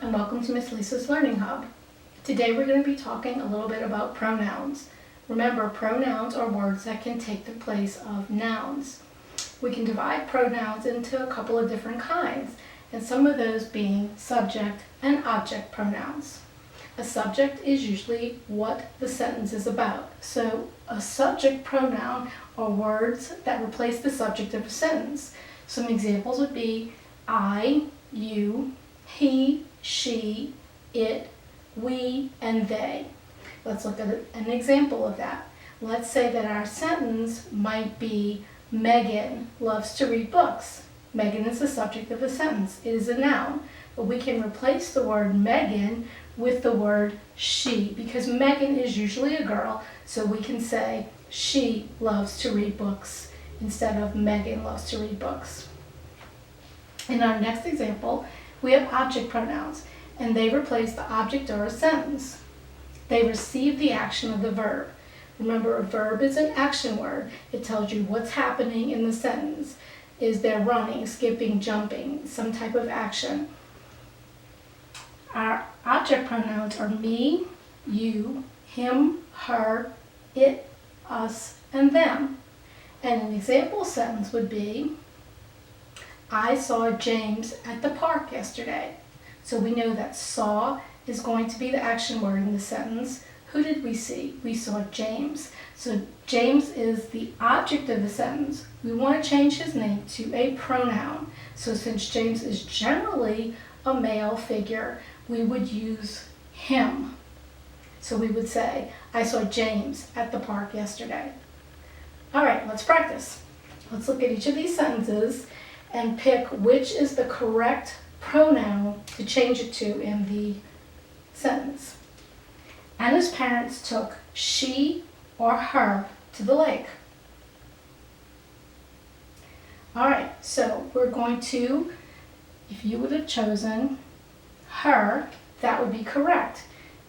and welcome to Miss Lisa's Learning Hub. Today we're going to be talking a little bit about pronouns. Remember, pronouns are words that can take the place of nouns. We can divide pronouns into a couple of different kinds, and some of those being subject and object pronouns. A subject is usually what the sentence is about. So a subject pronoun are words that replace the subject of a sentence. Some examples would be I, you, he, she, it, we, and they. Let's look at an example of that. Let's say that our sentence might be Megan loves to read books. Megan is the subject of a sentence. It is a noun. But we can replace the word Megan with the word she, because Megan is usually a girl, so we can say she loves to read books instead of Megan loves to read books. In our next example, we have object pronouns, and they replace the object or a sentence. They receive the action of the verb. Remember, a verb is an action word. It tells you what's happening in the sentence. Is there running, skipping, jumping, some type of action? Our object pronouns are me, you, him, her, it, us, and them. And an example sentence would be, I saw James at the park yesterday. So we know that saw is going to be the action word in the sentence. Who did we see? We saw James. So James is the object of the sentence. We want to change his name to a pronoun. So since James is generally a male figure, we would use him. So we would say, I saw James at the park yesterday. All right, let's practice. Let's look at each of these sentences and pick which is the correct pronoun to change it to in the sentence. Anna's parents took she or her to the lake. All right, so we're going to, if you would have chosen her, that would be correct.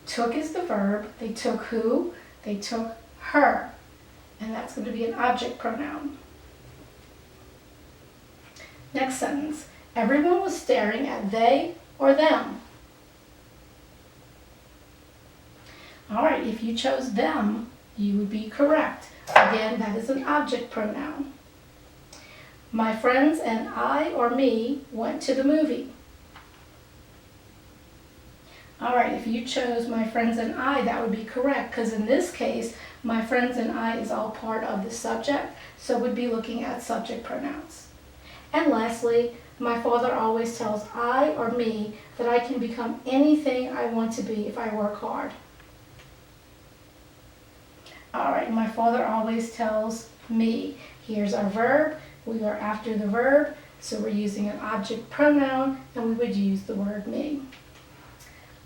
Took is the verb. They took who? They took her. And that's going to be an object pronoun. Next sentence. Everyone was staring at they or them. All right, if you chose them, you would be correct. Again, that is an object pronoun. My friends and I or me went to the movie. All right, if you chose my friends and I, that would be correct, because in this case, my friends and I is all part of the subject, so we'd be looking at subject pronouns. And lastly, my father always tells I or me that I can become anything I want to be if I work hard. All right, my father always tells me. Here's our verb. We are after the verb, so we're using an object pronoun, and we would use the word me.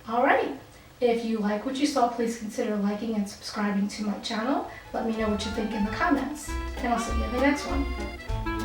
All right, if you like what you saw, please consider liking and subscribing to my channel. Let me know what you think in the comments, and I'll see you in the next one.